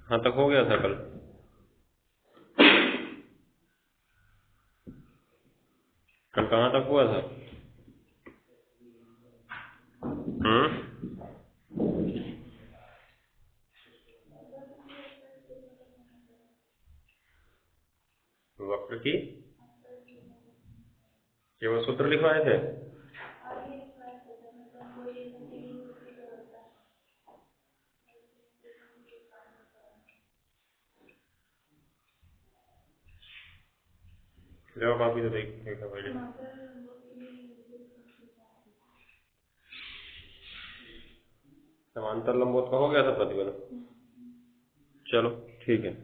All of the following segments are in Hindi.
कहाँ तक हो गया था कल? कल कहाँ तक हुआ था? वक्र की केवल सूत्र लिखवाए थे। जवाब आप भी तो देखा पहले। समांतर लंबवत का हो गया था प्रतिबल। चलो ठीक है,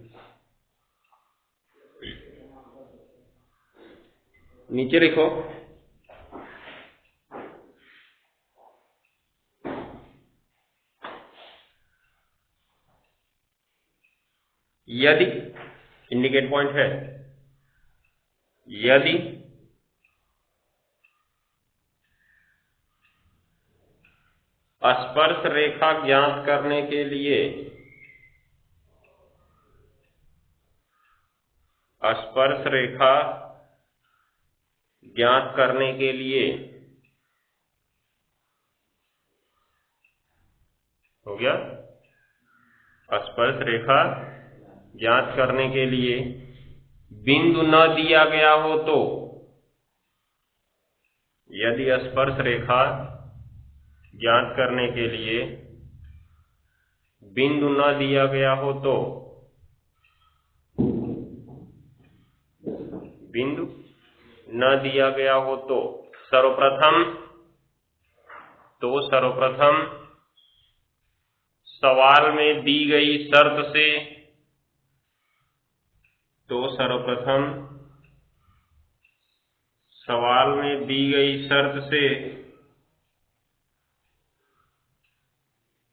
नीचे लिखो। यदि इंडिकेट पॉइंट है, यदि स्पर्श रेखा ज्ञात करने के लिए स्पर्श रेखा ज्ञात करने के लिए हो गया, स्पर्श रेखा ज्ञात करने के लिए बिंदु न दिया गया हो तो, यदि स्पर्श रेखा ज्ञात करने के लिए बिंदु न दिया गया हो तो, बिंदु न दिया गया हो तो सर्वप्रथम सवाल में दी गई शर्त से, सर्वप्रथम सवाल में दी गई शर्त से,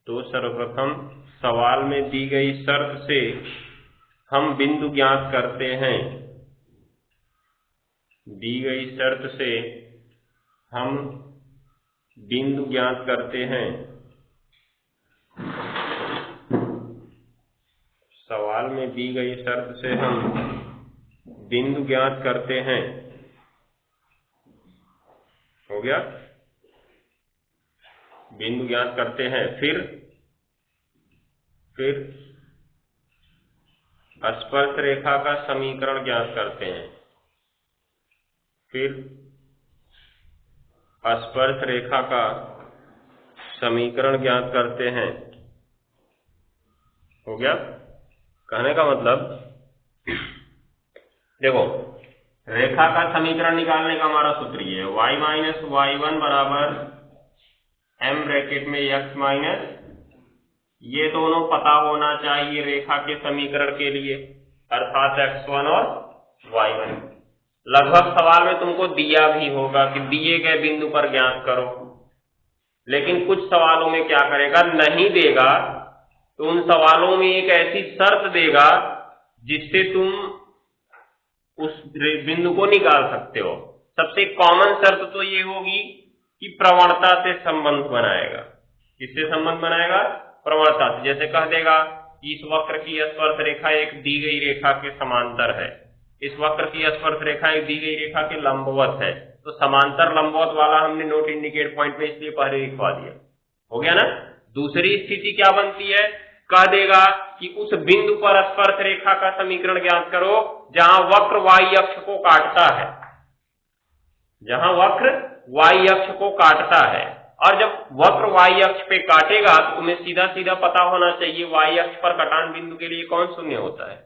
सर्वप्रथम सवाल में दी गई शर्त से हम बिंदु ज्ञात करते हैं। दी गई शर्त से हम बिंदु ज्ञात करते हैं। सवाल में दी गई शर्त से हम बिंदु ज्ञात करते हैं। हो गया, बिंदु ज्ञात करते हैं। फिर स्पर्श रेखा का समीकरण ज्ञात करते हैं। फिर स्पर्श रेखा का समीकरण ज्ञात करते हैं। हो गया, कहने का मतलब देखो, रेखा का समीकरण निकालने का हमारा सूत्र ये है, y माइनस y1 बराबर m ब्रैकेट में x माइनस, ये दोनों पता होना चाहिए रेखा के समीकरण के लिए, अर्थात x1 और y1। लगभग सवाल में तुमको दिया भी होगा कि दिए गए बिंदु पर ज्ञात करो, लेकिन कुछ सवालों में क्या करेगा, नहीं देगा तो उन सवालों में एक ऐसी शर्त देगा जिससे तुम उस बिंदु को निकाल सकते हो। सबसे कॉमन शर्त तो ये होगी कि प्रवणता से संबंध बनाएगा। किससे संबंध बनाएगा? प्रवणता से। जैसे कह देगा कि इस वक्र की स्पर्श रेखा एक दी गई रेखा के समांतर है, इस वक्र की स्पर्श रेखा एक दी गई रेखा के लंबवत है, तो समांतर लंबवत वाला हमने नोट इंडिकेट पॉइंट में इसलिए पहले लिखवा दिया। हो गया ना। दूसरी स्थिति क्या बनती है, कह देगा कि उस बिंदु पर स्पर्श रेखा का समीकरण ज्ञात करो जहां वक्र y अक्ष को काटता है, जहां वक्र y अक्ष को काटता है। और जब वक्र y अक्ष पे काटेगा तो तुम्हें सीधा सीधा पता होना चाहिए y अक्ष पर कटान बिंदु के लिए कौन शून्य होता है।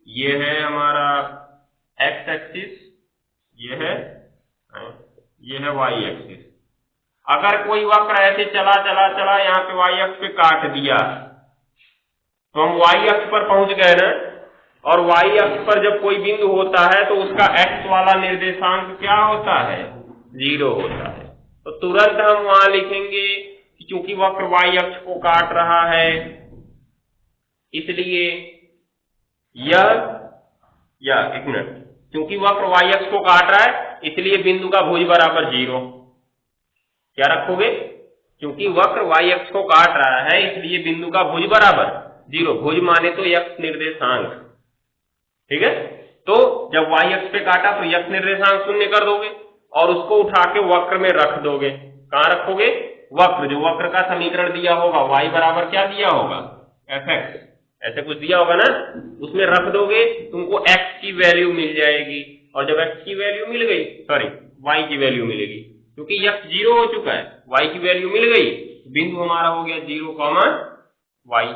ये है हमारा x एक्सिस, ये है y एक्सिस। अगर कोई वक्र ऐसे चला यहाँ पे y अक्ष पे काट दिया तो हम y अक्ष पर पहुंच गए ना, और y अक्ष पर जब कोई बिंदु होता है तो उसका x वाला निर्देशांक क्या होता है, 0 होता है। तो तुरंत हम वहां लिखेंगे कि चूंकि वक्र y अक्ष को काट रहा है इसलिए क्योंकि वक्र y अक्ष को काट रहा है इसलिए बिंदु का भुज बराबर 0। क्या रखोगे? क्योंकि वक्र y अक्ष को काट रहा है इसलिए बिंदु का भुज बराबर 0, भुज माने तो x निर्देशांक, ठीक है। तो जब y अक्ष पे काटा तो x निर्देशांक शून्य कर दोगे और उसको उठा के वक्र में रख दोगे। कहां रखोगे? वक्र, जो वक्र का समीकरण दिया होगा y बराबर क्या दिया होगा, fx, ऐसे कुछ दिया होगा ना, उसमें रख दोगे, तुमको x की वैल्यू मिल जाएगी। और जब x की वैल्यू मिल गई, सॉरी y की वैल्यू मिलेगी, क्योंकि x 0 हो चुका है, y की वैल्यू मिल गई, बिंदु हमारा हो गया 0, y,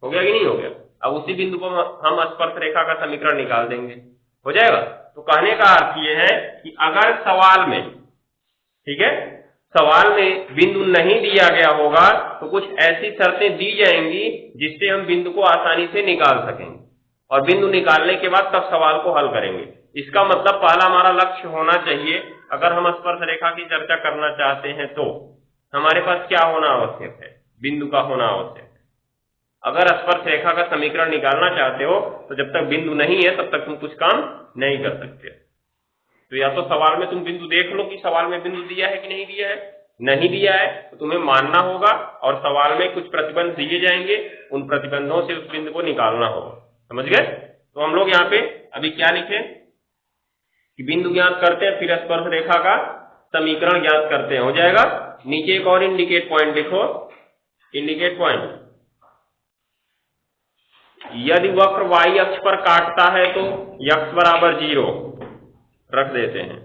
हो गया कि नहीं हो गया। अब उसी बिंदु को हम स्पर्श रेखा का समीकरण निकाल देंगे, हो जाएगा। तो कहने का अर्थ यह है कि अगर सवाल में, ठीक है, सवाल में बिंदु नहीं दिया गया होगा तो कुछ ऐसी शर्तें दी जाएंगी जिससे हम बिंदु को आसानी से निकाल सकेंगे, और बिंदु निकालने के बाद तब सवाल को हल करेंगे। इसका मतलब पहला हमारा लक्ष्य होना चाहिए, अगर हम स्पर्श रेखा की चर्चा करना चाहते हैं तो हमारे पास क्या होना आवश्यक है, बिंदु का होना आवश्यक है। अगर स्पर्श रेखा का समीकरण निकालना चाहते हो तो जब तक बिंदु नहीं है तब तक तुम कुछ काम नहीं कर सकते। तो या तो सवाल में तुम बिंदु देख लो कि सवाल में बिंदु दिया है कि नहीं दिया है, नहीं दिया है तो तुम्हें मानना होगा, और सवाल में कुछ प्रतिबंध दिए जाएंगे, उन प्रतिबंधों से उस बिंदु को निकालना होगा। समझ गए? तो हम लोग यहाँ पे अभी क्या लिखे कि बिंदु ज्ञात करते हैं, फिर स्पर्श रेखा का समीकरण ज्ञात करते हैं, हो जाएगा। नीचे एक और इंडिकेट पॉइंट लिखो, इंडिकेट पॉइंट, यदि वक्र y अक्ष पर काटता है तो x बराबर 0 रख देते हैं।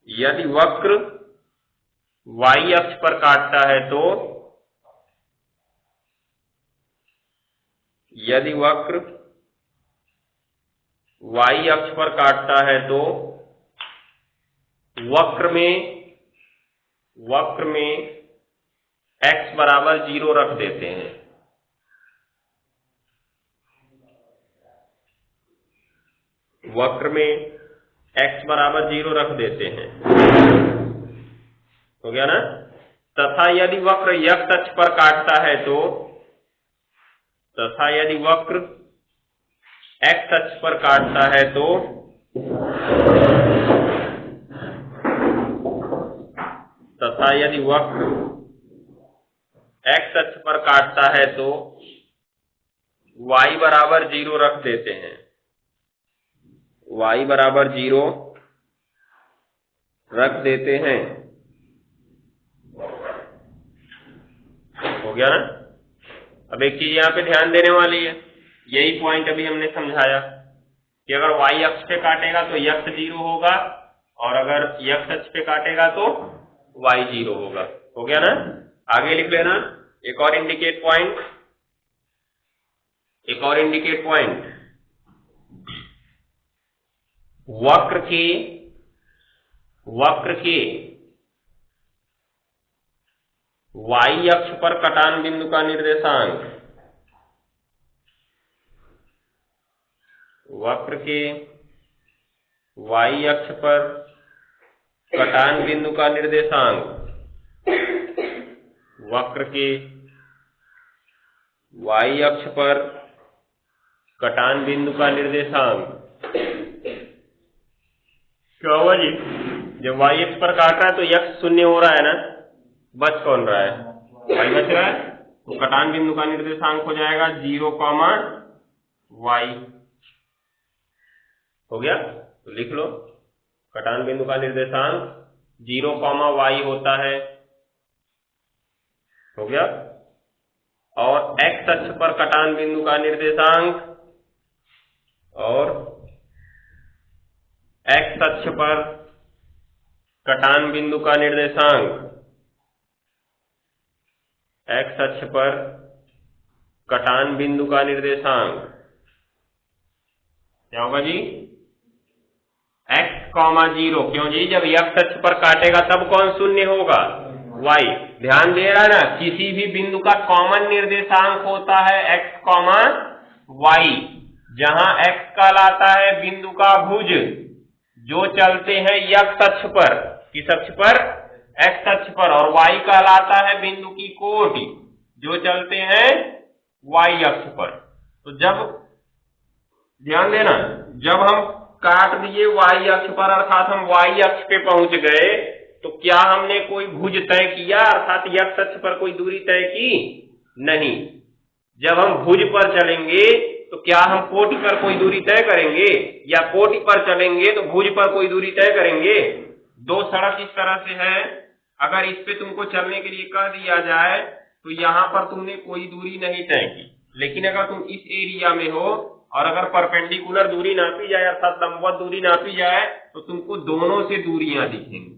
यदि वक्र y अक्ष पर काटता है तो, यदि वक्र y अक्ष पर काटता है तो वक्र में x बराबर 0 रख देते हैं। वक्र में x बराबर 0 रख देते हैं, हो गया ना। तथा यदि वक्र x अक्ष पर काटता है तो, तथा यदि वक्र x अक्ष पर काटता है तो तथा यदि वक्र x अक्ष पर काटता है तो y बराबर 0 रख देते हैं। y बराबर 0 रख देते हैं, हो गया ना। अब एक चीज यहाँ पे ध्यान देने वाली है, यही पॉइंट अभी हमने समझाया कि अगर y अक्ष पे काटेगा तो x 0 होगा, और अगर x अक्ष पे काटेगा तो y 0 होगा, हो गया ना। आगे लिख लेना एक और इंडिकेट पॉइंट, एक और इंडिकेट पॉइंट, वक्र के y अक्ष पर कटान बिंदु का निर्देशांक, वक्र के y अक्ष पर कटान बिंदु का निर्देशांक, वक्र के y अक्ष पर कटान बिंदु का निर्देशांक क्या होगा जी? जब y अक्ष पर काट रहा है तो x शून्य हो रहा है ना, बच कौन रहा है, y बच रहा है, तो कटान बिंदु का निर्देशांक हो जाएगा 0, y, हो गया। तो लिख लो कटान बिंदु का निर्देशांक 0, y होता है, हो गया। और x अक्ष पर कटान बिंदु का निर्देशांक, और x अक्ष पर कटान बिंदु का निर्देशांक, x अक्ष पर कटान बिंदु का निर्देशांक क्या होगा जी? x, 0, क्यों जी? जब x अक्ष पर काटेगा तब कौन शून्य होगा? y। ध्यान दे रहा है ना, किसी भी बिंदु का कॉमन निर्देशांक होता है x, y, जहां x कहलाता है बिंदु का भुज, जो चलते हैं x अक्ष पर, किस अक्ष पर? x अक्ष पर, और y कहलाता है बिंदु की कोटि, जो चलते हैं y अक्ष पर। तो जब ध्यान देना, जब हम काट दिए y अक्ष पर, अर्थात हम y अक्ष पे पहुंच गए, तो क्या हमने कोई भुज तय किया, अर्थात x अक्ष पर कोई दूरी तय की? नहीं। जब हम भुज पर चलेंगे तो क्या हम कोटि पर कोई दूरी तय करेंगे, या कोटि पर चलेंगे तो भुज पर कोई दूरी तय करेंगे? दो सड़क इस तरह से है, अगर इस पे तुमको चलने के लिए कह दिया जाए तो यहाँ पर तुमने कोई दूरी नहीं तय की, लेकिन अगर तुम इस एरिया में हो और अगर परपेंडिकुलर दूरी नापी जाए अर्थात लंबवत दूरी नापी जाए तो तुमको दोनों से दूरियां दिखेंगी।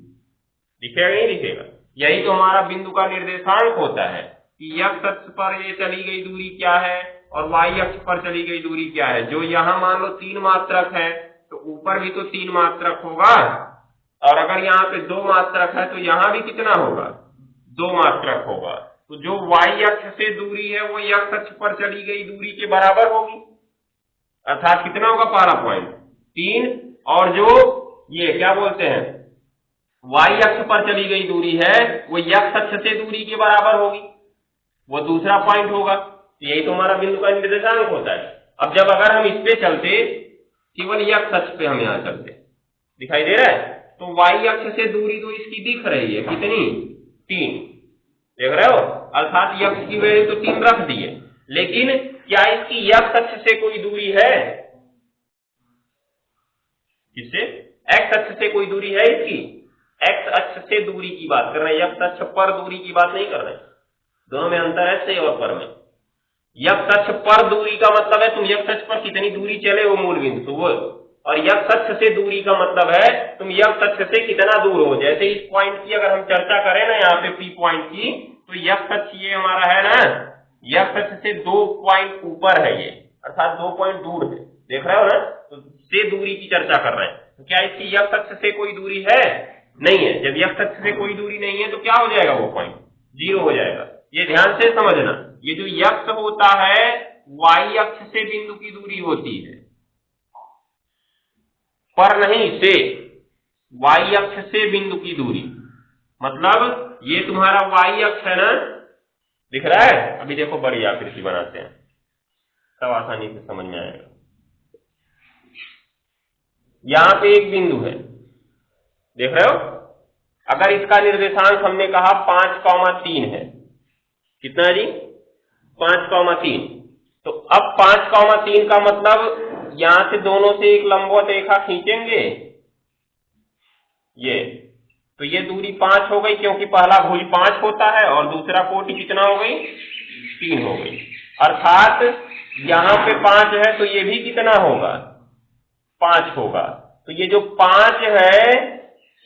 दिखेगा नहीं दिखेगा? यही तो हमारा बिंदु का निर्देशांक होता है कि x अक्ष पर ये चली गई दूरी क्या है और y अक्ष पर चली गई दूरी क्या है। जो यहाँ मान लो 3 मात्रक है तो ऊपर भी तो 3 मात्रक होगा, और अगर यहाँ पे 2 मात्रक है तो यहाँ भी कितना होगा? 2 मात्रक होगा। तो जो y अक्ष से दूरी है वो x अक्ष पर चली गई दूरी के बराबर होगी, अर्थात कितना होगा? पहला पॉइंट 3, और जो ये क्या बोलते हैं y अक्ष पर चली गई दूरी है वो x अक्ष से दूरी के बराबर होगी, वो दूसरा पॉइंट होगा। यही तो हमारा बिंदु का निर्देशांक होता है। अब जब अगर हम इस पे चलते, केवल x अक्ष पे हम यहाँ चलते, दिखाई दे रहा है, तो y अक्ष से दूरी तो इसकी दिख रही है, कितनी? 3, देख रहे हो? अर्थात x की वैल्यू तो 3 रख दी है, लेकिन क्या इसकी x अक्ष से कोई दूरी है? किससे? x अक्ष से कोई दूरी है इसकी? x अक्ष से दूरी की बात कर रहे हैं, x अक्ष पर दूरी की बात नहीं कर रहे हैं। दोनों में अंतर है, से और पर में। x अक्ष पर दूरी का मतलब है तुम x अक्ष पर कितनी दूरी चले हो मूल बिंदु से वो, और x अक्ष से दूरी का मतलब है तुम x अक्ष से कितना दूर हो। जैसे इस पॉइंट की अगर हम चर्चा करें ना यहाँ पे P पॉइंट की, तो x अक्ष ये हमारा है ना, x अक्ष से 2 पॉइंट ऊपर है ये, अर्थात 2 पॉइंट दूर है, देख रहे हो ना? तो से दूरी की चर्चा कर रहे हैं। तो क्या इसकी x अक्ष से कोई दूरी है? नहीं है। जब x अक्ष से कोई दूरी नहीं है तो क्या हो जाएगा? वो पॉइंट 0 हो जाएगा। ये ध्यान से समझना, ये जो x होता है y अक्ष से बिंदु की दूरी होती है, पर नहीं से, y अक्ष से बिंदु की दूरी, मतलब ये तुम्हारा y अक्ष है ना, दिख रहा है? अभी देखो बड़ी आकृति बनाते हैं, सब आसानी से समझ में आएगा। यहां पे एक बिंदु है, देख रहे हो? अगर इसका निर्देशांक हमने कहा 5,3 है, कितना जी? 5,3। तो अब 5,3 का मतलब यहां से दोनों से एक लंबवत रेखा खींचेंगे, ये तो ये दूरी 5 हो गई, क्योंकि पहला भुज 5 होता है और दूसरा कोटि कितना हो गई? 3 हो गई। अर्थात यहां पे 5 है तो ये भी कितना होगा? 5 होगा। तो ये जो 5 है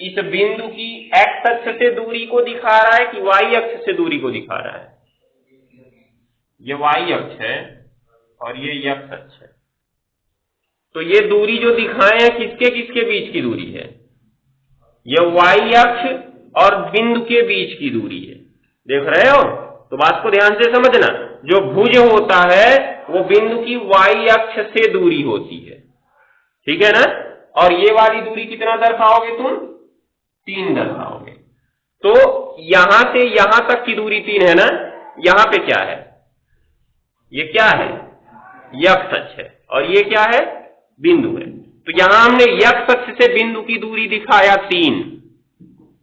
इस बिंदु की x अक्ष से दूरी को दिखा रहा है कि y अक्ष से दूरी को दिखा रहा है? ये y अक्ष है और ये x अक्ष है। तो ये दूरी जो दिखाए हैं किसके किसके बीच की दूरी है? ये y अक्ष और बिंदु के बीच की दूरी है, देख रहे हो? तो बात को ध्यान से समझना, जो भुज होता है वो बिंदु की y अक्ष से दूरी होती है, ठीक है ना? और ये वाली दूरी कितना दर्शाओगे तुम? 3 दर्शाओगे। तो यहां से यहां तक की दूरी 3 है ना? यहां पे क्या है? ये क्या है? x अक्ष है, और ये क्या है? बिंदु है। तो यहां हमने x अक्ष से बिंदु की दूरी दिखाया 3,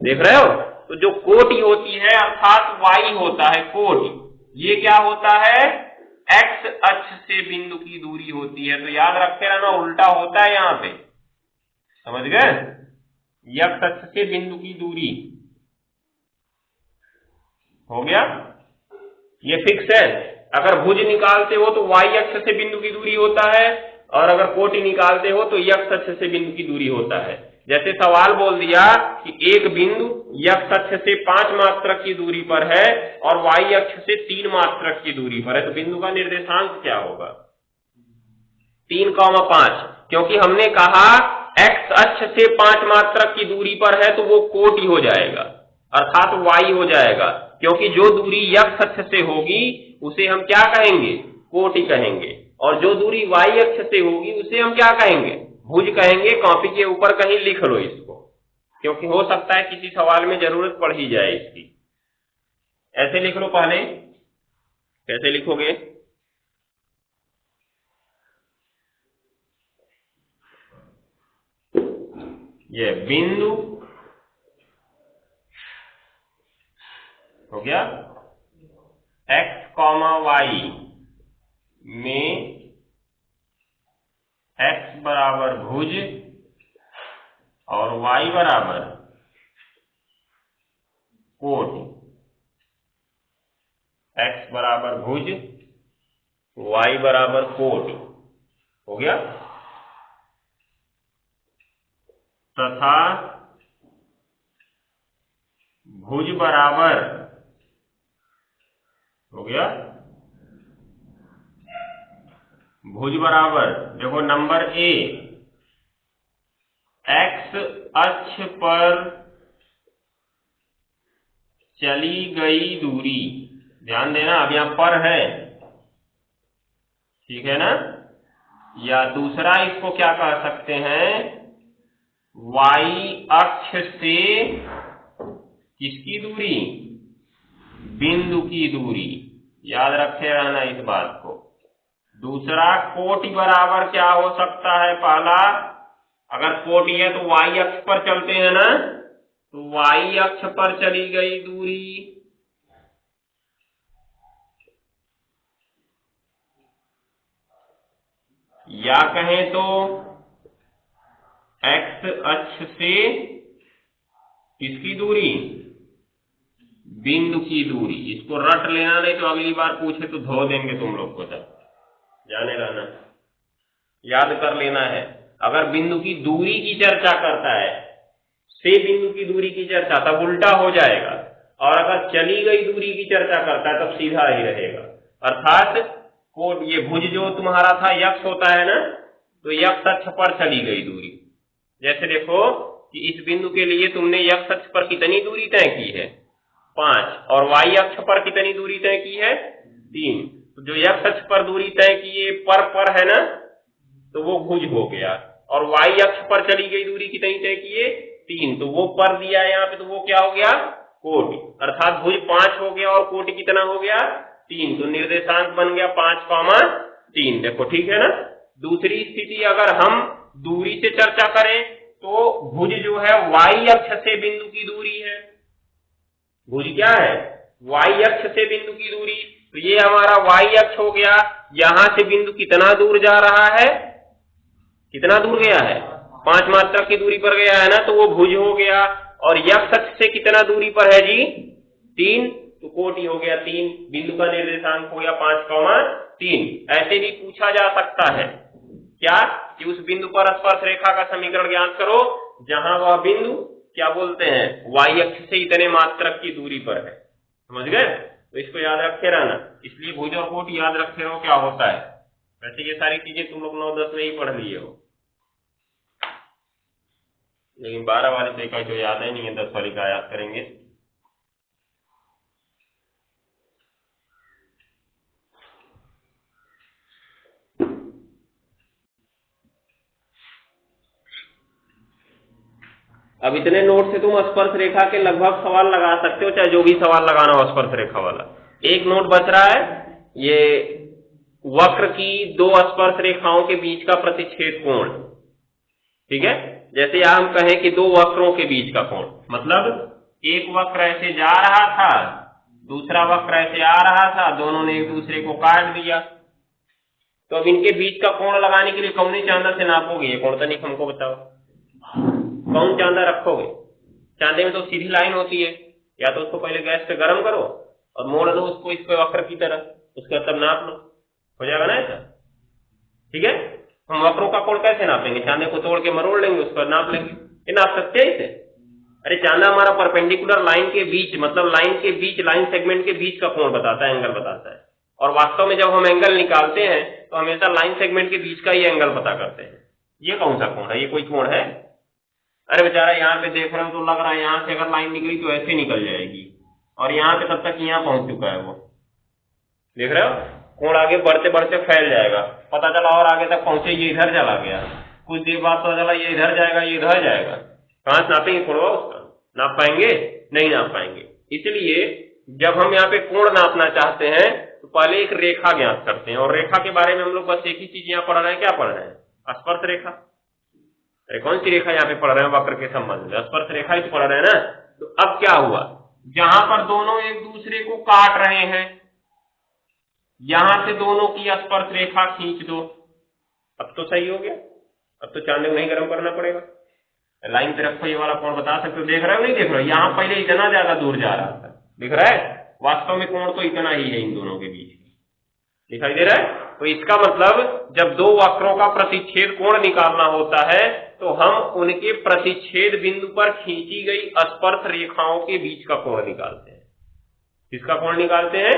देख रहे हो? तो जो कोटि होती है अर्थात y होता है कोटि, ये क्या होता है? x अक्ष से बिंदु की दूरी होती है। तो याद रखे रहना, उल्टा होता है यहां पे, समझ गए? x अक्ष से बिंदु की दूरी हो गया, ये फिक्स है। अगर भुज निकालते हो तो y अक्ष से बिंदु की दूरी होता है, और अगर कोटि निकालते हो तो x अक्ष से बिंदु की दूरी होता है। जैसे सवाल बोल दिया कि एक बिंदु x अक्ष से 5 मात्रक की दूरी पर है और y अक्ष से 3 मात्रक की दूरी पर है, तो बिंदु का निर्देशांक क्या होगा? 3,5, क्योंकि हमने कहा x अक्ष से 5 मात्रक की दूरी पर है तो वो कोटि हो जाएगा, अर्थात y हो जाएगा, क्योंकि जो दूरी x अक्ष से होगी उसे हम क्या कहेंगे? कोटि कहेंगे, और जो दूरी y अक्ष से होगी उसे हम क्या कहेंगे? भुज कहेंगे। कॉपी के ऊपर कहीं लिख लो इसको, क्योंकि हो सकता है किसी सवाल में जरूरत पड़ ही जाए इसकी। ऐसे लिख लो पहले, कैसे लिखोगे? ये बिंदु हो गया। x कॉमा वाई में x बराबर भुज और y बराबर कोटि। x बराबर भुज, y बराबर कोटि, हो गया। तथा भुज बराबर, हो गया, भुज बराबर, देखो नंबर ए, x अक्ष पर चली गई दूरी, ध्यान देना अब यहां पर है, ठीक है ना। या दूसरा इसको क्या कह सकते हैं, y अक्ष से किसकी दूरी, बिंदु की दूरी, याद रखे रहना इस बात को। दूसरा कोटि बराबर क्या हो सकता है, पहला अगर कोटि है तो y अक्ष पर चलते हैं ना, तो y अक्ष पर चली गई दूरी, या कहें तो x अक्ष से किसकी दूरी, बिंदु की दूरी। इसको रट लेना, नहीं तो अगली बार पूछे तो धो देंगे तुम लोग को, तब जाने रहना, याद कर लेना है। अगर बिंदु की दूरी की चर्चा करता है, से बिंदु की दूरी की चर्चा, तब उल्टा हो जाएगा, और अगर चली गई दूरी की चर्चा करता है तब सीधा ही रहेगा। अर्थात कोट ये भुज जो तुम्हारा था यक्ष होता है ना, तो यक्ष अक्ष पर चली गई दूरी। जैसे देखो कि इस बिंदु के लिए तुमने यक्ष अक्ष पर कितनी दूरी तय की है, 5, और वाई अक्ष पर कितनी दूरी तय की है, 3। तो जो यक्ष अक्ष पर दूरी तय की है पर है ना, तो वो भुज हो गया, और वाई अक्ष पर चली गई दूरी कितनी तय की है, 3, तो वो पर दिया है यहाँ पे, तो वो क्या हो गया, कोटि। अर्थात भुज 5 हो गया और कोटि कितना हो गया, 3, तो निर्देशांक बन गया 5,3। देखो ठीक है ना। दूसरी स्थिति अगर हम दूरी से चर्चा करें तो भुज जो है वाई अक्ष से बिंदु की दूरी है, भुज क्या है, वाई अक्ष से बिंदु की दूरी, तो ये हमारा वाई अक्ष हो गया। यहां से बिंदु कितना दूर जा रहा है, कितना दूर गया है, 5 मात्रक की दूरी पर गया है ना, तो वो भुज हो गया। और यक्ष अक्ष से कितना दूरी पर है जी, 3, तो कोटि हो गया 3, बिंदु का निर्देशांक हो गया 5,3। ऐसे भी पूछा जा सकता है क्या, कि उस बिंदु पर स्पर्श रेखा का समीकरण ज्ञात करो जहां वह बिंदु क्या बोलते हैं, वाई अक्ष से इतने मात्रक की दूरी पर है। समझ गए, तो इसको याद रखे रहना। इसलिए भुज और कोटि याद रखे हो क्या होता है। वैसे ये सारी चीजें तुम लोग 9-10 में ही पढ़ लिए हो, लेकिन 12 वाले से का जो याद है नहीं है, 10 वाली का याद करेंगे। अब इतने नोट से तुम स्पर्श रेखा के लगभग सवाल लगा सकते हो, चाहे जो भी सवाल लगाना हो स्पर्श रेखा वाला। एक नोट बच रहा है, ये वक्र की 2 स्पर्श रेखाओं के बीच का प्रतिच्छेद कोण, ठीक है। जैसे हम कहें कि 2 वक्रों के बीच का कोण, मतलब एक वक्र ऐसे जा रहा था, दूसरा वक्र ऐसे आ रहा था, दोनों ने एक दूसरे को काट दिया, तो अब इनके बीच का कोण लगाने के लिए कौन चांदा से नापोगे, ये कोण तनिक हमको बताओ, कौन चांदा रखोगे। चांदे में तो सीधी लाइन होती है, या तो उसको पहले गैस पे गर्म करो और मोड़ लो उसको इस वक्र की तरह, उसके बाद तब नाप लो, हो जाएगा ना ऐसा, ठीक है। हम वक्रों का कोण कैसे नापेंगे, चांदे को तोड़ के मरोड़ लेंगे, उसको नाप लेंगे, ये नाप सकते हैं इसे। अरे चांदा हमारा परपेंडिकुलर लाइन के बीच, मतलब लाइन के बीच, लाइन सेगमेंट के बीच का कोण बताता है, एंगल बताता है। और वास्तव में जब हम एंगल निकालते हैं तो हमेशा लाइन सेगमेंट के बीच का ही एंगल पता करते हैं। ये कौन सा कोण है, ये कोई कोण है। अरे बेचारा यहाँ पे देख रहे हो तो लग रहा है यहाँ से अगर लाइन निकली तो ऐसे निकल जाएगी, और यहाँ पे तब तक यहाँ पहुंच चुका है वो, देख रहे हो, कोण आगे बढ़ते बढ़ते फैल जाएगा, पता चला और आगे तक पहुंचे, ये इधर चला गया, कुछ देर बाद पता चला ये इधर जाएगा, ये इधर जाएगा। कहां से नापेंगे कोणवा, उसका नाप पाएंगे, नहीं नाप पाएंगे। इसलिए जब हम यहाँ पे कोण नापना चाहते हैं तो पहले एक रेखा ज्ञात करते हैं, और रेखा के बारे में हम लोग बस एक ही चीज यहाँ पढ़ रहे हैं, क्या पढ़ रहे हैं, स्पर्श रेखा। अरे कौन सी रेखा यहाँ पे पढ़ रहे हैं, वक्र के संबंध में स्पर्श रेखा ही पढ़ रहे हैं ना। तो अब क्या हुआ, जहां पर दोनों एक दूसरे को काट रहे हैं, यहां से दोनों की स्पर्श रेखा खींच दो। अब तो सही हो गया, अब तो चांदे को नहीं गर्म करना पड़ेगा। लाइन पे रखो, ये वाला कोण बता सकते हो, देख रहे हो नहीं देख रहे हो? यहां पहले इतना ज्यादा दूर जा रहा था, दिख रहा है? वास्तव में कोण तो इतना ही है इन दोनों के बीच, दिखाई दे रहा है? तो इसका मतलब जब दो वक्रों का प्रतिच्छेद कोण निकालना होता है तो हम उनके प्रतिच्छेद बिंदु पर खींची गई स्पर्श रेखाओं के बीच का कोण निकालते हैं। किसका कोण निकालते हैं?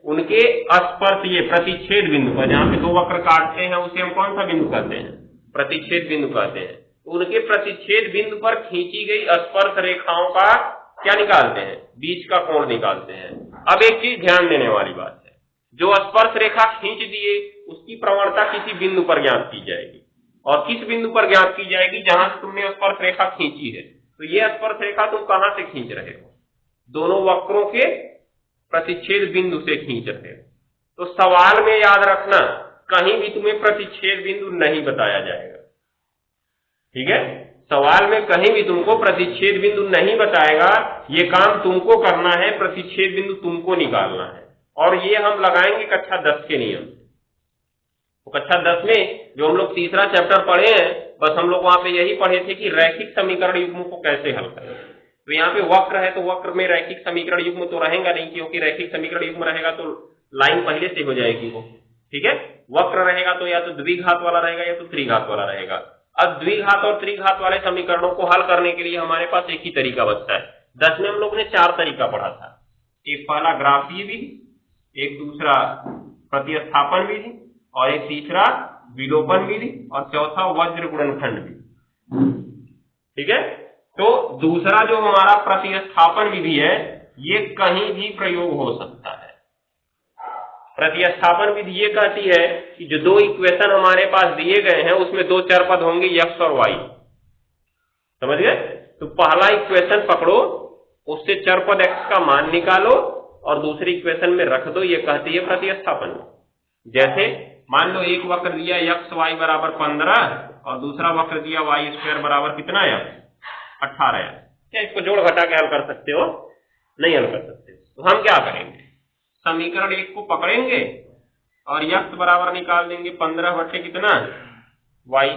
उनके स्पर्श, ये प्रतिच्छेद बिंदु पर, जहां पे दो वक्र काटते हैं उसे हम कौन सा बिंदु कहते हैं? प्रतिच्छेद बिंदु कहते हैं। उनके प्रतिच्छेद बिंदु पर खींची गई स्पर्श रेखाओं का क्या निकालते हैं? बीच का कोण निकालते हैं। अब एक चीज ध्यान देने वाली बात है, जो स्पर्श रेखा खींच दिए उसकी प्रवणता किसी बिंदु पर ज्ञात की जाएगी, और किस बिंदु पर ज्ञात की जाएगी? जहां से तुमने स्पर्श रेखा खींची है। तो ये स्पर्श रेखा तुम कहां से खींच रहे हो? दोनों वक्रों के प्रतिच्छेद बिंदु से खींच रहे हो। तो सवाल में याद रखना, कहीं भी तुम्हें प्रतिच्छेद बिंदु नहीं बताया जाएगा, ठीक है? सवाल में कहीं भी तुमको प्रतिच्छेद बिंदु नहीं बताएगा, ये काम तुमको करना है, प्रतिच्छेद बिंदु तुमको निकालना है। और ये हम लगाएंगे कक्षा 10 के नियम। तो कक्षा 10 में जो हम लोग तीसरा चैप्टर पढ़े हैं, बस हम लोग वहां पे यही पढ़े थे कि रैखिक समीकरण युग्मों को कैसे हल करें। तो यहाँ पे वक्र है तो वक्र में रैखिक समीकरण युग्म तो रहेगा नहीं, क्योंकि रैखिक समीकरण युग्म रहेगा तो लाइन पहले से हो जाएगी वो, ठीक है? वक्र रहेगा तो या तो द्विघात वाला रहेगा या तो त्रिघात वाला रहेगा। अब द्विघात और त्रिघात वाले समीकरणों को हल करने के लिए हमारे पास एक ही तरीका बचता है। 10 में हम लोग ने 4 तरीका पढ़ा था। एक पहला ग्राफीय विधि, एक दूसरा प्रतिस्थापन विधि, और एक तीसरा विलोपन विधि, और चौथा वज्र गुणनखंड विधि, ठीक है? तो दूसरा जो हमारा प्रतिस्थापन विधि है, ये कहीं भी प्रयोग हो सकता है। प्रतिस्थापन विधि ये कहती है कि जो दो इक्वेशन हमारे पास दिए गए हैं उसमें दो चर पद होंगे, x और y, समझ गए? तो पहला इक्वेशन पकड़ो, उससे चर पद x का मान निकालो और दूसरी इक्वेशन में रख दो, ये कहती है प्रतिस्थापन। जैसे मान लो एक वक्र दिया x y बराबर 15 और दूसरा वक्र दिया y स्क्वायर बराबर कितना है? 18 है। क्या इसको जोड़ घटा के हल कर सकते हो? नहीं हल कर सकते। तो हम क्या करेंगे? समीकरण एक को पकड़ेंगे और x बराबर निकाल देंगे 15 बटे कितना? y।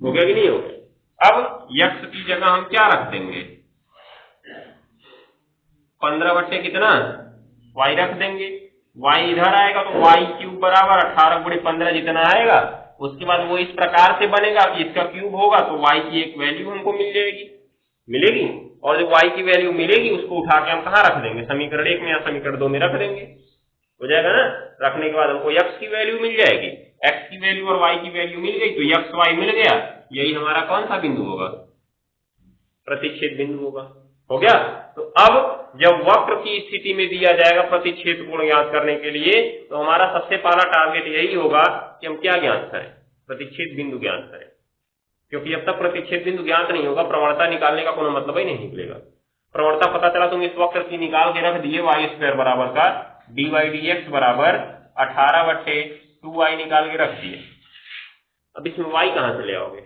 हो गया कि नहीं हो गया? अब x की जगह हम क्या रख देंगे? 15 बटे कितना? y रख देंगे। y इधर आएगा तो y क्यूब बराबर 18 गुणे 15 जितना आएगा। उसके बाद वो इस प्रकार से बनेगा कि इसका क्यूब होगा तो y की एक वैल्यू हमको मिलेगी, और जो y की वैल्यू मिलेगी उसको उठा के हम कहाँ रख देंगे? समीकरण 1 में या समीकरण 2 में रख देंगे। हो जाएगा ना? रखने के बाद हमको x की वैल्यू मिल जाएगी, x की वैल्यू और y की वैल्यू मिल गई तो x y मिल गया। यही हमारा कौन सा बिंदु होगा? प्रतिच्छेद बिंदु होगा। हो गया? तो अब जब वक्र की स्थिति में दिया जाएगा प्रतिच्छेद कोण ज्ञात करने के लिए, तो हमारा सबसे पहला टारगेट यही होगा कि हम क्या ज्ञात करें? प्रतिच्छेद बिंदु ज्ञात करें। क्योंकि जब तक प्रतिच्छेद बिंदु ज्ञात नहीं होगा प्रवणता निकालने का कोई मतलब ही नहीं निकलेगा। प्रवणता पता चला तुम इस वक्र की निकाल के रख दिए, y स्क्वायर बराबर का dy dx बराबर 18 बटे 2y निकाल के रख दिए। अब इसमें y कहां से ले आओगे?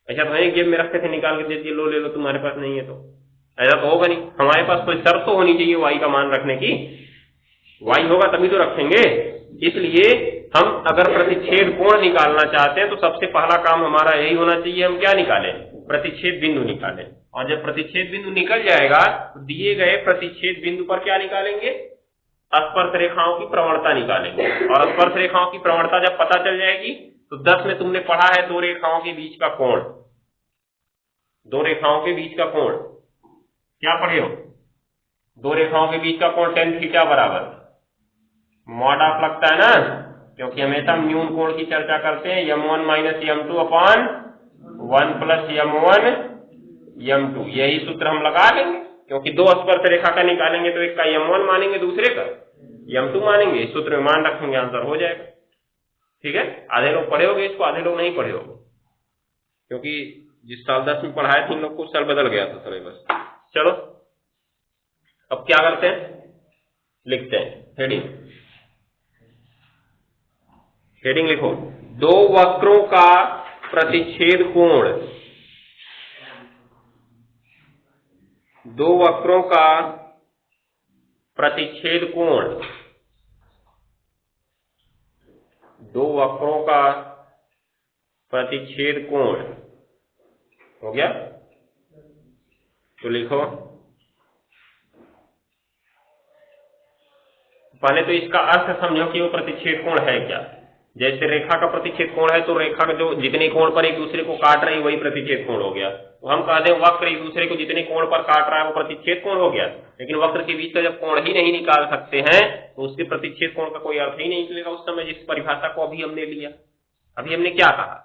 ऐसा तो है जेब में रखे थे निकाल के दे दिए, लो ले लो, तुम्हारे पास नहीं है तो ऐसा तो होगा नहीं। हमारे पास कोई शर्त तो होनी चाहिए y का मान रखने की। y होगा तभी तो रखेंगे। इसलिए हम अगर प्रतिच्छेद कोण निकालना चाहते हैं तो सबसे पहला काम हमारा यही होना चाहिए, हम क्या निकालें? प्रतिच्छेद बिंदु निकालें। और जब प्रतिच्छेद बिंदु निकल जाएगा तो दिए गए प्रतिच्छेद बिंदु पर क्या निकालेंगे? स्पर्श रेखाओं की प्रवणता निकालेंगे। और स्पर्श रेखाओं की प्रवणता जब पता चल जाएगी तो 10 में तुमने पढ़ा है दो रेखाओं के बीच का कोण। दो रेखाओं के बीच का कोण क्या पढ़े हो? दो रेखाओं के बीच का कोण tan थीटा बराबर मॉड ऑफ लगता है ना, क्योंकि हमेशा न्यून कोण की चर्चा करते हैं। m1 minus m2 upon 1 plus m1 m2, यही सूत्र हम लगा लेंगे। क्योंकि दो स्पर्श रेखा का निकालेंगे तो एक का m1 मानेंगे, दूसरे का m2 मानेंगे। इस सूत्र में मान रखेंगे, आंसर हो जाएगा। ठीक है? आधे लोग पढ़े होगे इसको, आधे लोग नहीं पढ़े होगे, क्योंकि जिस साल 10 में पढ़ाया था इन लोग को साल बदल गया था सिलेबस। चलो अब क्या करते हैं? लिखते हैं हेडिंग लिखो, दो वक्रों का प्रतिच्छेद कोण दो वक्रों का प्रतिच्छेद कोण, दो वक्रों का प्रतिच्छेद कोण हो गया। तो लिखो, पहले तो इसका अर्थ समझो कि वो प्रतिच्छेद कोण है क्या। जैसे रेखा का प्रतिच्छेद कोण है तो रेखा का जो जितने कोण पर एक दूसरे को काट रही वही प्रतिच्छेद कोण हो गया। तो हम कहते हैं वक्र एक दूसरे को जितने कोण पर काट रहा है वो प्रतिच्छेद कोण हो गया। लेकिन वक्र के बीच का जब कोण ही नहीं निकाल सकते हैं तो उसके प्रतिच्छेद कोण का कोई अर्थ ही नहीं निकलेगा उस समय, जिस परिभाषा को अभी हमने लिया। अभी हमने क्या कहा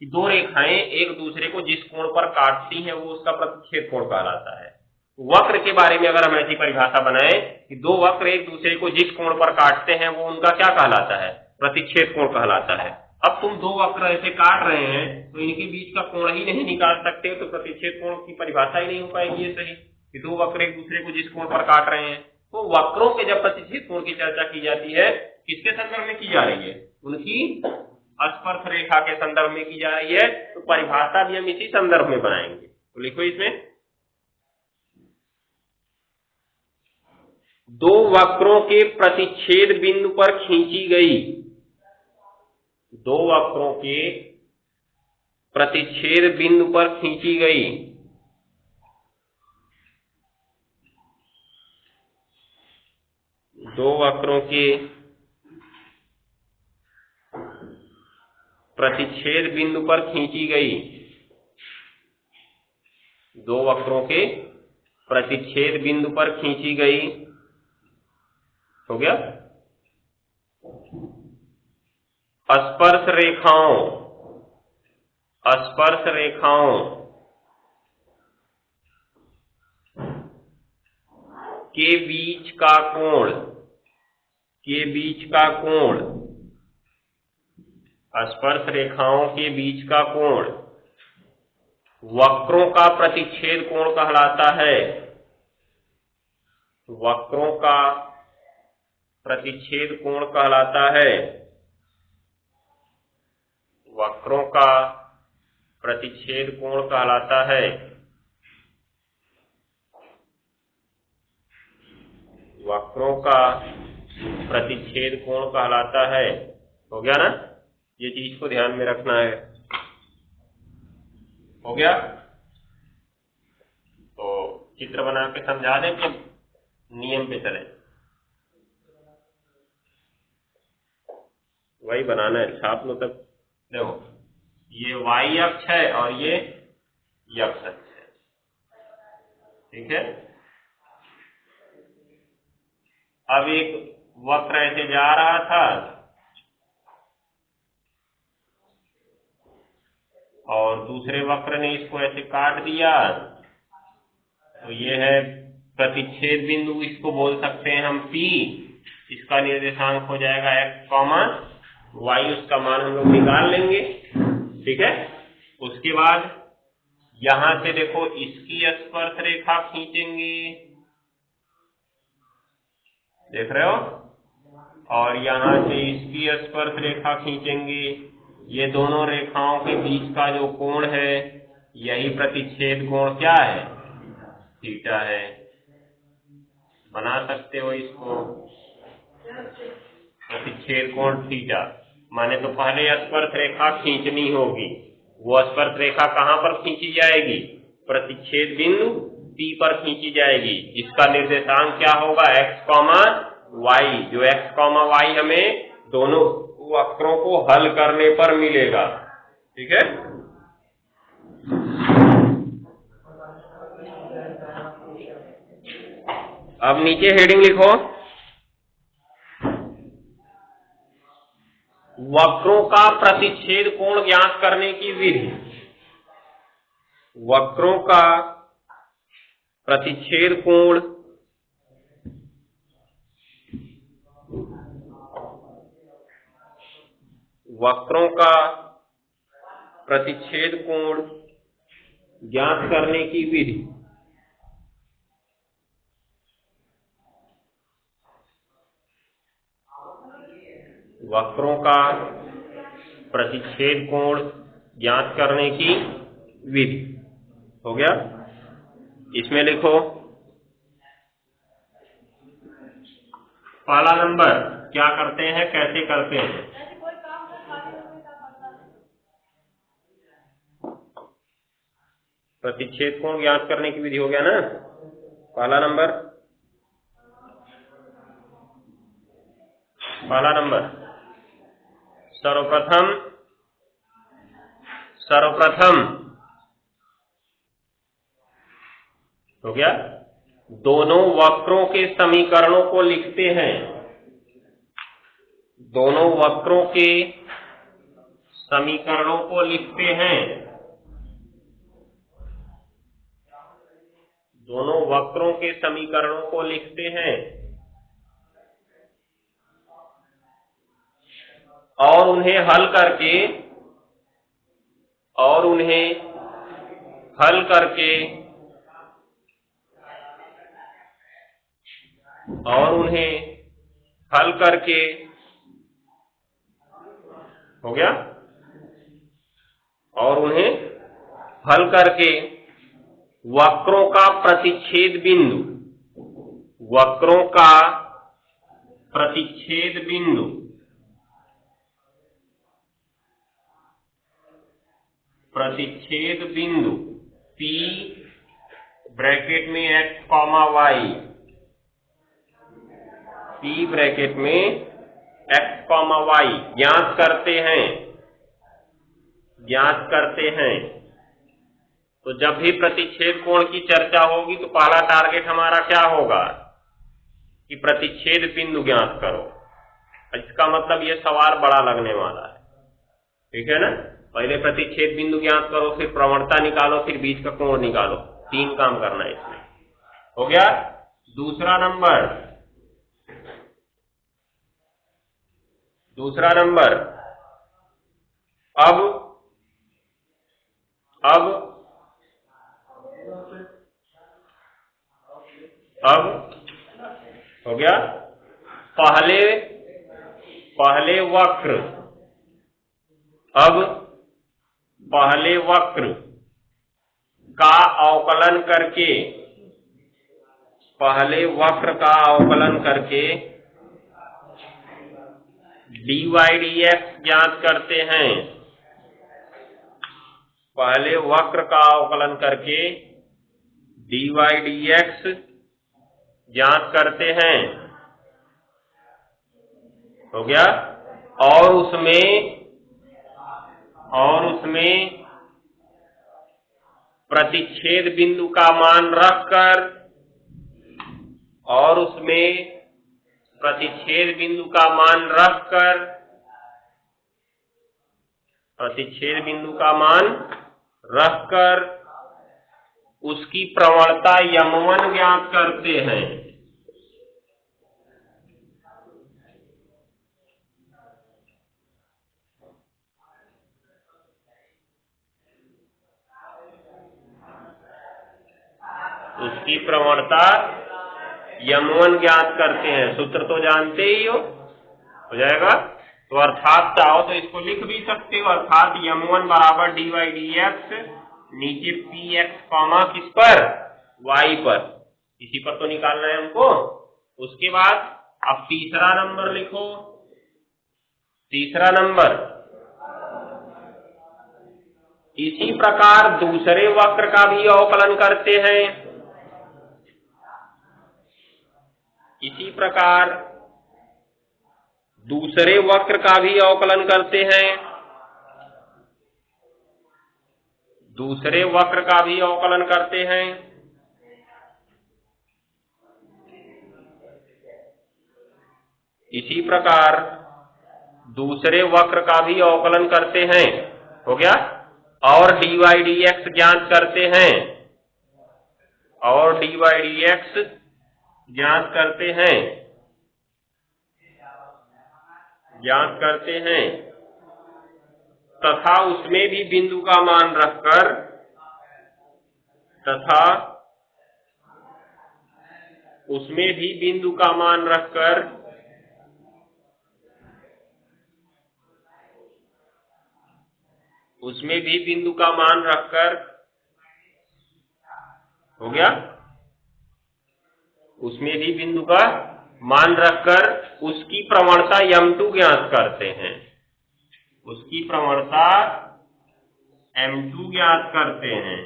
कि दो रेखाएं एक दूसरे को जिस कोण पर काटती हैं वो उसका प्रतिच्छेद कोण कहलाता है। वक्र के बारे में अगर हम ऐसी परिभाषा बनाए कि दो वक्र एक दूसरे को जिस कोण पर काटते हैं वो उनका क्या कहलाता है, प्रतिच्छेद कोण कहलाता है। अब तुम दो वक्र ऐसे काट रहे हैं तो इनके बीच का कोण ही नहीं निकाल सकते तो प्रतिच्छेद कोण की परिभाषा ही नहीं हो पाएगी। ये सही कि दो वक्र एक दूसरे को जिस कोण पर काट रहे हैं, तो वक्रों के जब प्रतिच्छेद कोण की चर्चा की जाती है किसके संदर्भ में की जा रही है, उनकी स्पर्श रेखा के संदर्भ में की जा रही है। तो परिभाषा भी हम इसी संदर्भ में बनाएंगे। तो लिखो इसमें, दो वक्रों के प्रतिच्छेद बिंदु पर खींची गई, दो वक्रों के प्रतिच्छेद बिंदु पर खींची गई दो वक्रों के प्रतिच्छेद बिंदु पर खींची गई, दो वक्रों के प्रतिच्छेद बिंदु पर खींची गई हो गया स्पर्श रेखाओं, स्पर्श रेखाओं के बीच का कोण, के बीच का कोण, स्पर्श रेखाओं के बीच का कोण वक्रों का प्रतिच्छेद कोण कहलाता है। वक्रों का प्रतिच्छेद कोण कहलाता है। वक्रों का प्रतिच्छेद कोण कहलाता है। वक्रों का प्रतिच्छेद कोण कहलाता है। हो गया ना, ये चीज को ध्यान में रखना है। हो गया, तो चित्र बना के समझा दें कि नियम पे चले, वही बनाना है, छाप लो तक। देखो ये y अक्ष है और ये x अक्ष है, ठीक है। अब एक वक्र ऐसे जा रहा था और दूसरे वक्र ने इसको ऐसे काट दिया, तो ये है प्रतिच्छेद बिंदु, इसको बोल सकते हैं हम P। इसका निर्देशांक हो जाएगा x, y, उसका मान हम लोग निकाल लेंगे, ठीक है। उसके बाद यहां से देखो इसकी स्पर्श रेखा खींचेंगे, देख रहे हो, और यहां से इसकी स्पर्श रेखा खींचेंगे। ये दोनों रेखाओं के बीच का जो कोण है यही प्रतिच्छेद कोण क्या है, थीटा है। बना सकते हो इसको, प्रतिच्छेद कोण थीटा। माने तो पहले स्पर्श रेखा खींचनी होगी। वो स्पर्श रेखा कहां पर खींची जाएगी, प्रतिच्छेद बिंदु P पर खींची जाएगी, जिसका निर्देशांक क्या होगा x, y, जो x, y हमें दोनों वक्रों को हल करने पर मिलेगा, ठीक है। अब नीचे हेडिंग लिखो, वक्रों का प्रतिच्छेद कोण ज्ञात करने की विधि। वक्रों का प्रतिच्छेद कोण वक्रों का प्रतिच्छेद कोण ज्ञात करने की विधि। वक्रों का प्रतिच्छेद कोण ज्ञात करने की विधि। हो गया, इसमें लिखो पहला नंबर क्या करते हैं, कैसे करते हैं? प्रतिच्छेद कोण ज्ञात करने की विधि हो गया ना। पहला नंबर सर्वप्रथम हो गया, दोनों वक्रों के समीकरणों को लिखते हैं। दोनों वक्रों के समीकरणों को लिखते हैं। दोनों वक्रों के समीकरणों को लिखते हैं और उन्हें हल करके हो गया, और उन्हें हल करके वक्रों का प्रतिच्छेद बिंदु P ब्रैकेट में x, y, P ब्रैकेट में x, y ज्ञात करते हैं। तो जब भी प्रतिच्छेद कोण की चर्चा होगी तो पहला टारगेट हमारा क्या होगा कि प्रतिच्छेद बिंदु ज्ञात करो। इसका मतलब ये सवाल बड़ा लगने वाला है, ठीक है ना। पहले प्रतिच्छेद बिंदु ज्ञात करो, फिर प्रवणता निकालो, फिर बीच का कोण निकालो। 3 काम करना है इसमें। हो गया। दूसरा नंबर अब हो गया, पहले वक्र का अवकलन करके dy dx ज्ञात करते हैं। पहले वक्र का अवकलन करके dy dx ज्ञात करते हैं। हो गया। और उसमें प्रतिच्छेद बिंदु का मान रखकर उसकी प्रवणता m1 ज्ञात करते हैं। उसकी प्रवणता m1 ज्ञात करते हैं। सूत्र तो जानते ही हो जाएगा। तो अर्थात चाहो तो इसको लिख भी सकते हो, अर्थात m1 बराबर dy dx, नीचे px कॉमा किस पर, y पर, इसी पर तो निकालना है हमको। उसके बाद अब तीसरा नंबर लिखो। तीसरा नंबर, इसी प्रकार दूसरे वक्र का भी अवकलन करते हैं। इसी प्रकार दूसरे वक्र का भी अवकलन करते हैं। दूसरे वक्र का भी अवकलन करते हैं। इसी प्रकार दूसरे वक्र का भी अवकलन करते हैं। हो गया। और dy dx ज्ञात करते हैं। और dy dx ज्ञात करते हैं तथा उसमें भी बिंदु का मान रखकर हो गया, उसमें भी बिंदु का मान रखकर उसकी प्रवणता m2 ज्ञात करते हैं, उसकी प्रवणता m2 ज्ञात करते हैं।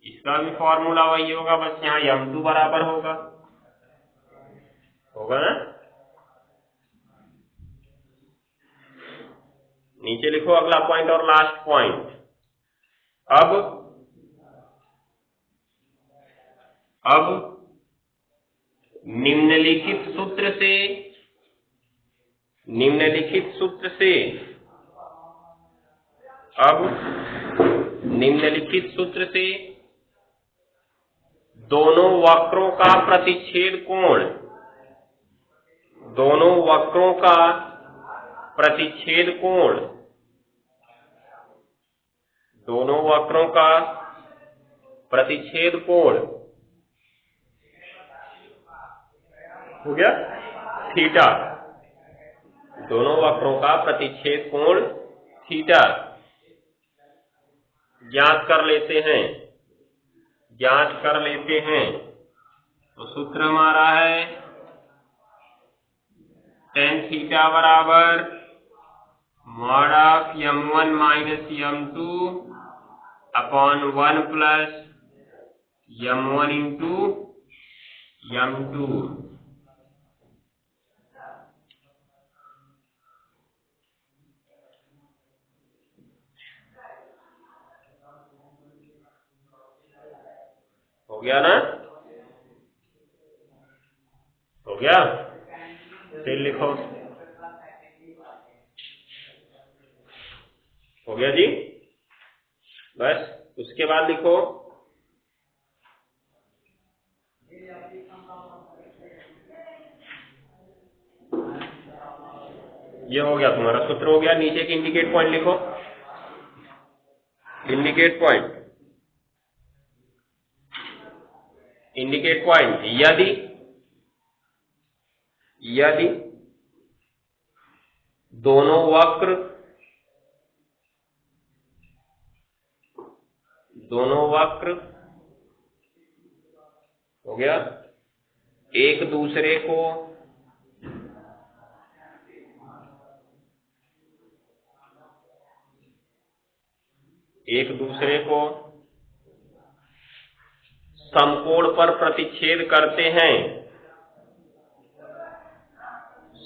इसका भी फॉर्मूला वही होगा, बस यहाँ m2 बराबर होगा ना। नीचे लिखो अगला पॉइंट और लास्ट पॉइंट। अब निम्नलिखित सूत्र से दोनों वक्रों का प्रतिच्छेद कोण, दोनों वक्रों का प्रतिच्छेद कोण हो गया थीटा, दोनों वक्रों का प्रतिच्छेद कोण थीटा ज्ञात कर लेते हैं। तो सूत्र हमारा है tan थीटा बराबर mod of m1 minus m2 upon 1 plus m1 into m2। हो गया ना? हो गया? फिर लिखो, हो गया जी। बस उसके बाद लिखो ये हो गया तुम्हारा सूत्र हो गया। नीचे के इंडिकेट पॉइंट लिखो, इंडिकेट पॉइंट यदि दोनों वक्र हो गया एक दूसरे को समकोण पर प्रतिच्छेद करते हैं,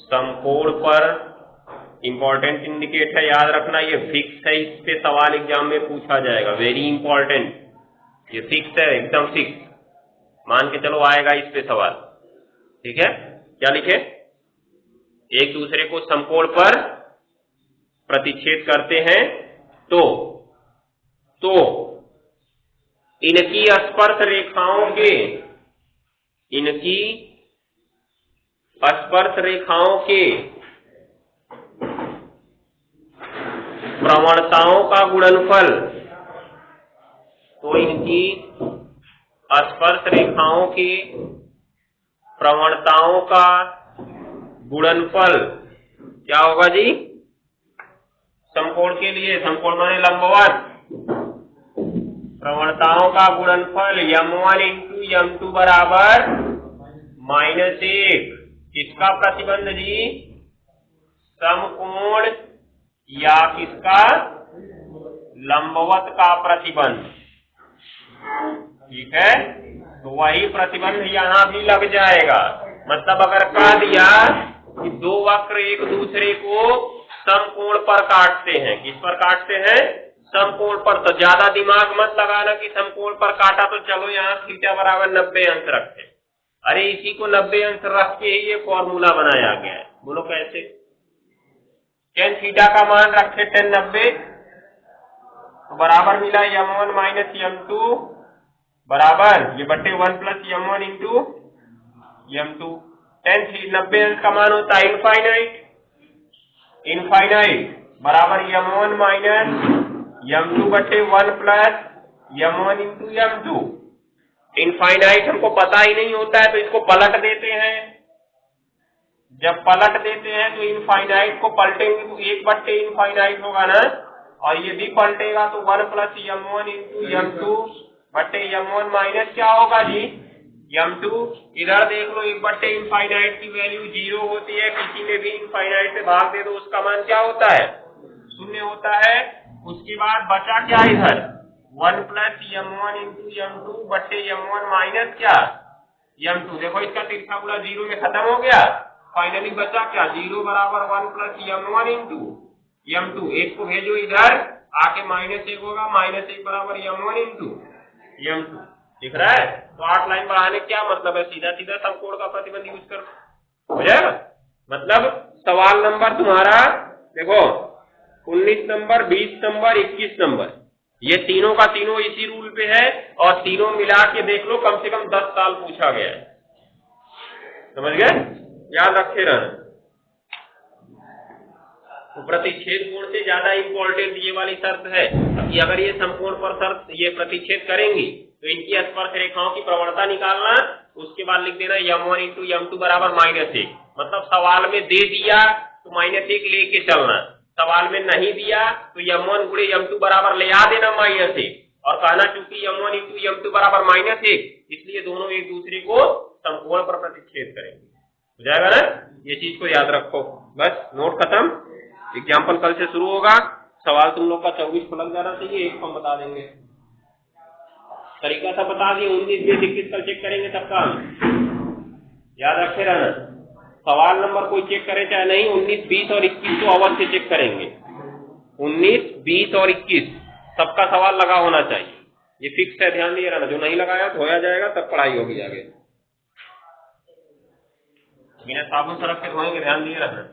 समकोण पर इंपॉर्टेंट इंडिकेट है, याद रखना, ये फिक्स है, इस पे सवाल एग्जाम में पूछा जाएगा, वेरी इंपॉर्टेंट, ये फिक्स है, एकदम फिक्स, मान के चलो आएगा इस पे सवाल। ठीक है, क्या लिखे? एक दूसरे को समकोण पर प्रतिच्छेद करते हैं तो इनकी स्पर्श रेखाओं के प्रवणताओं का गुणनफल, तो इनकी स्पर्श रेखाओं के प्रवणताओं का गुणनफल क्या होगा जी? समकोण के लिए, समकोण माने लंबवत, प्रवणताओं का गुणनफल m1 इंटू m2 बराबर -1। किसका प्रतिबंध जी? समकोण या किसका? लंबवत का प्रतिबंध। ठीक है, तो वही प्रतिबंध यहां भी लग जाएगा। मतलब अगर कह दिया कि दो वक्र एक दूसरे को समकोण पर काटते हैं, किस पर काटते हैं? समकोण पर, तो ज्यादा दिमाग मत लगाना कि समकोण पर काटा तो चलो यहाँ थीटा बराबर 90 अंश रखते। अरे इसी को 90 अंश रख के ही ये फॉर्मूला बनाया गया है। बोलो कैसे? tan थीटा का मान रखे tan 90 तो बराबर मिला m1 माइनस m2 बराबर ये बट्टे 1 plus m1 into m2। tan 90 अंश का मान होता है इनफाइनाइट बराबर m1 माइनस m2 बट्टे 1 plus m1 into m2। Infinite हमको पता ही नहीं होता है तो इसको पलट देते हैं। जब पलट देते हैं तो इनफाइनाइट को पलटेंगे तो 1 बट्टे इनफाइनाइट होगा ना, और ये भी पलटेगा तो 1 प्लस m1 इंटू m2 बट्टे m1 माइनस क्या होगा जी? m2, इधर देख लो 1/इनफाइनाइट की वैल्यू 0 होती है, किसी में भी इनफाइनाइट से भाग दे दो उसका मान क्या होता है, 0 होता है। उसके बाद बचा क्या इधर 1 + m1 × m2 बट्टे m1 माइनस क्या m2। देखो इसका तिरछा गुणा 0 में खत्म हो गया, फाइनली बचा क्या 0 बराबर 1 + m1 × m2। एक को भेजो इधर आके -1 होगा, -1 बराबर m1 × m2। दिख रहा है? तो 8 लाइन बढ़ाने क्या मतलब है, सीधा सीधा समकोण का प्रतिबंध यूज कर हो जाएगा। मतलब सवाल नंबर तुम्हारा देखो 19 नंबर, 20 नंबर, 21 नंबर, ये तीनों का तीनों इसी रूल पे है और तीनों मिला के देख लो कम से कम 10 साल पूछा गया है। समझ गए? याद रखे रहना। तो प्रतिच्छेद कोण से ज्यादा इंपॉर्टेंट ये वाली शर्त है कि अगर ये समकोण पर शर्त ये प्रतिच्छेद करेंगी तो इनकी स्पर्श रेखाओं की प्रवणता निकालना, उसके बाद लिख देना m1 × m2 बराबर -1। मतलब सवाल में दे दिया तो -1 लेके चलना, सवाल में नहीं दिया तो m1 × m2 बराबर ले आ देना -1 और कहना चूंकि m1 × m2 बराबर -1 इसलिए दोनों एक दूसरे को समकोण पर प्रतिच्छेद करेंगे। हो जाएगा ना? ये चीज को याद रखो। बस नोट खत्म। एग्जाम्पल कल से शुरू होगा। सवाल तुम लोग का 24 को लग जाना चाहिए, एक हम बता देंगे। तरीका सब बता दिए, 19, 20, 21 कल चेक करेंगे सबका। याद रखे रहना, सवाल नंबर कोई चेक करे चाहे नहीं, 19, 20 और 21 को अवश्य चेक करेंगे। 19, 20 और 21 सबका सवाल लगा होना चाहिए, ये फिक्स है, ध्यान दिए रहना। जो नहीं लगाया धोया जाएगा, तब पढ़ाई होगी आगे। बिना साबुन सरफ के धोएंगे, ध्यान दिए रहना।